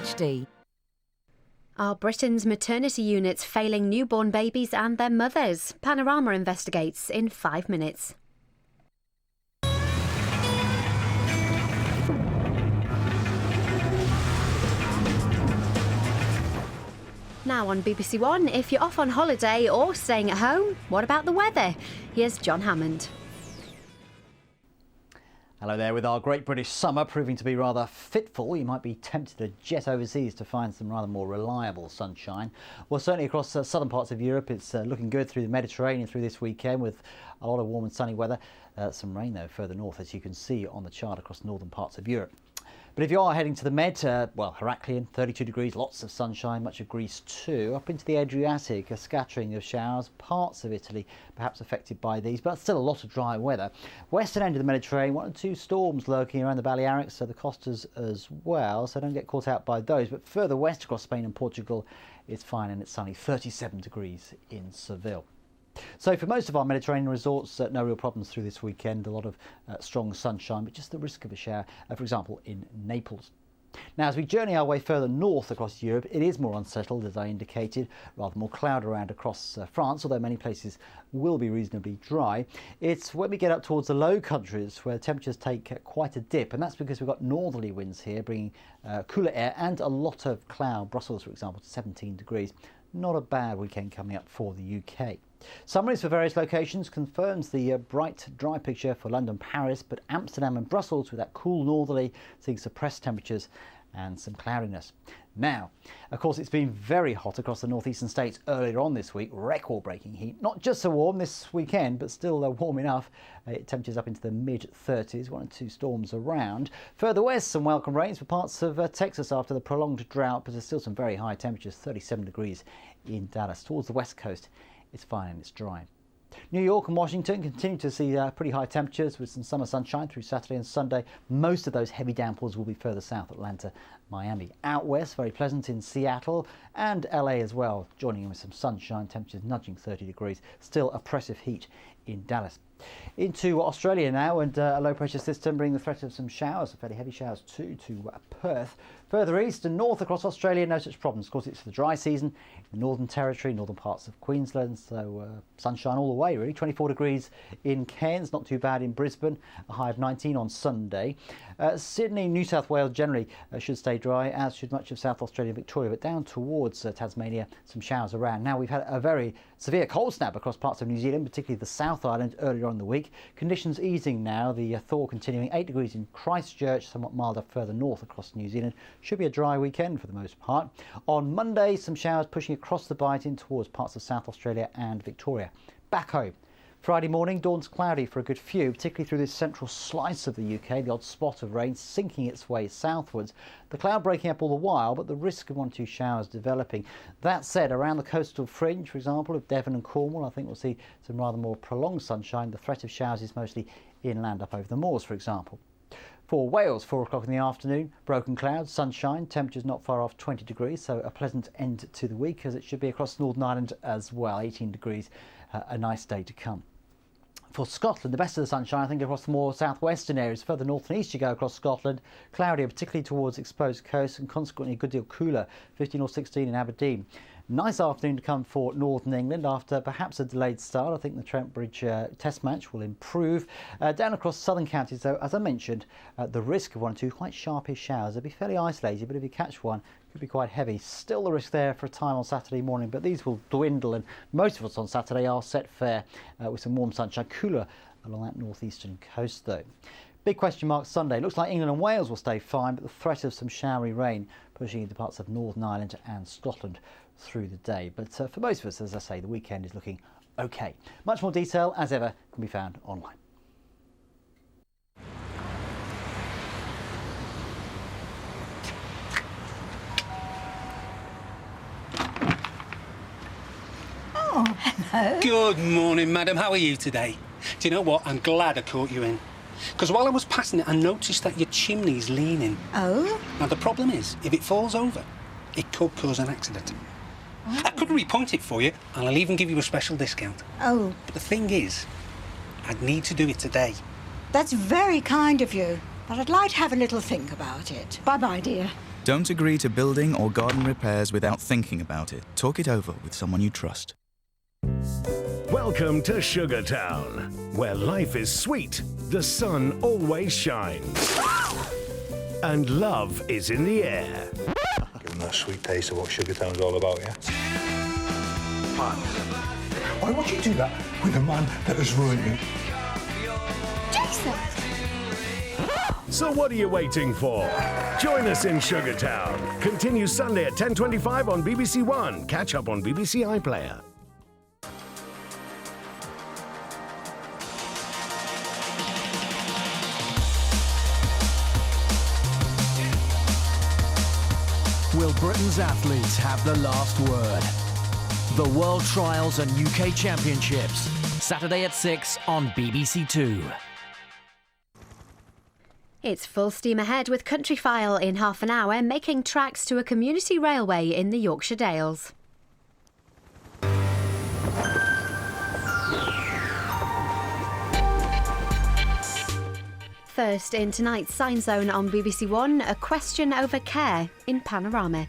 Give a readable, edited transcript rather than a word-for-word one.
HD. Are Britain's maternity units failing newborn babies and their mothers? Panorama investigates in 5 minutes. Now on BBC One, if you're off on holiday or staying at home, what about the weather? Here's John Hammond. Hello there. With our Great British Summer proving to be rather fitful, you might be tempted to jet overseas to find some rather more reliable sunshine. Well, certainly across southern parts of Europe, it's looking good through the Mediterranean through this weekend with a lot of warm and sunny weather. Some rain, though, further north, as you can see on the chart across northern parts of Europe. But if you are heading to the Med, well, Heraklion, 32 degrees, lots of sunshine, much of Greece too. Up into the Adriatic, a scattering of showers, parts of Italy perhaps affected by these, but still a lot of dry weather. Western end of the Mediterranean, 1 or 2 storms lurking around the Balearics, so the Costas as well, so don't get caught out by those. But further west across Spain and Portugal, it's fine and it's sunny, 37 degrees in Seville. So for most of our Mediterranean resorts, no real problems through this weekend. A lot of strong sunshine, but just the risk of a shower, for example, in Naples. Now, as we journey our way further north across Europe, it is more unsettled, as I indicated, rather more cloud around across France, although many places will be reasonably dry. It's when we get up towards the Low Countries where temperatures take quite a dip, and that's because we've got northerly winds here, bringing cooler air and a lot of cloud. Brussels, for example, to 17 degrees. Not a bad weekend coming up for the UK. Summaries for various locations confirms the bright, dry picture for London, Paris, but Amsterdam and Brussels with that cool northerly, seeing suppressed temperatures and some cloudiness. Now, of course, it's been very hot across the northeastern states earlier on this week, record-breaking heat. Not just so warm this weekend, but still warm enough. Temperatures up into the mid-30s, 1 or 2 storms around. Further west, some welcome rains for parts of Texas after the prolonged drought, but there's still some very high temperatures, 37 degrees in Dallas. Towards the west coast, it's fine and it's dry. New York and Washington continue to see pretty high temperatures with some summer sunshine through Saturday and Sunday. Most of those heavy downpours will be further south, Atlanta, Miami. Out west, very pleasant in Seattle and LA as well, joining in with some sunshine, temperatures nudging 30 degrees. Still oppressive heat in Dallas. Into Australia now, and a low pressure system bringing the threat of some showers, fairly heavy showers too, to Perth. Further east and north across Australia, no such problems. Of course, it's the dry season in the Northern Territory, northern parts of Queensland, so sunshine all the way really. 24 degrees in Cairns, not too bad in Brisbane, a high of 19 on Sunday. Sydney, New South Wales generally should stay dry, as should much of South Australia and Victoria, but down towards Tasmania, some showers around. Now, we've had a very severe cold snap across parts of New Zealand, particularly the South Island earlier on in the week. Conditions easing now, the thaw continuing, 8 degrees in Christchurch, somewhat milder further north across New Zealand. Should be a dry weekend for the most part. On Monday, some showers pushing across the bight in towards parts of South Australia and Victoria. Back home. Friday morning, dawn's cloudy for a good few, particularly through this central slice of the UK, the odd spot of rain sinking its way southwards. The cloud breaking up all the while, but the risk of 1 or 2 showers developing. That said, around the coastal fringe, for example, of Devon and Cornwall, I think we'll see some rather more prolonged sunshine. The threat of showers is mostly inland up over the moors, for example. For Wales, 4 o'clock in the afternoon, broken clouds, sunshine, temperatures not far off 20 degrees, so a pleasant end to the week, as it should be across Northern Ireland as well, 18 degrees, a nice day to come. For Scotland, the best of the sunshine, I think, across the more southwestern areas. Further north and east you go across Scotland, cloudier, particularly towards exposed coasts, and consequently a good deal cooler, 15 or 16 in Aberdeen. Nice afternoon to come for northern England after perhaps a delayed start. I think the Trent Bridge test match will improve. Down across southern counties, though, as I mentioned, the risk of 1 or 2 quite sharpish showers. They'll be fairly isolated, but if you catch one, it could be quite heavy. Still the risk there for a time on Saturday morning, but these will dwindle, and most of us on Saturday are set fair with some warm sunshine. Cooler along that northeastern coast, though. Big question mark Sunday. Looks like England and Wales will stay fine, but the threat of some showery rain pushing into parts of Northern Ireland and Scotland through the day. But for most of us, as I say, the weekend is looking okay. Much more detail, as ever, can be found online. Oh, hello. Good morning, madam. How are you today? Do you know what? I'm glad I caught you in. Because while I was passing it, I noticed that your chimney's leaning. Oh? Now, the problem is, if it falls over, it could cause an accident. Oh. I could repoint it for you, and I'll even give you a special discount. Oh. But the thing is, I'd need to do it today. That's very kind of you, but I'd like to have a little think about it. Bye-bye, dear. Don't agree to building or garden repairs without thinking about it. Talk it over with someone you trust. Welcome to Sugartown, where life is sweet, the sun always shines, and love is in the air. Give them that sweet taste of what Sugartown's all about, yeah? Why would you do that with a man that has ruined you? Jason! So what are you waiting for? Join us in Sugartown. Continues Sunday at 10:25 on BBC One. Catch up on BBC iPlayer. Will Britain's athletes have the last word? The World Trials and UK Championships, Saturday at 6 on BBC Two. It's full steam ahead with Countryfile in half an hour, making tracks to a community railway in the Yorkshire Dales. First, in tonight's Sign Zone on BBC One, a question over care in Panorama.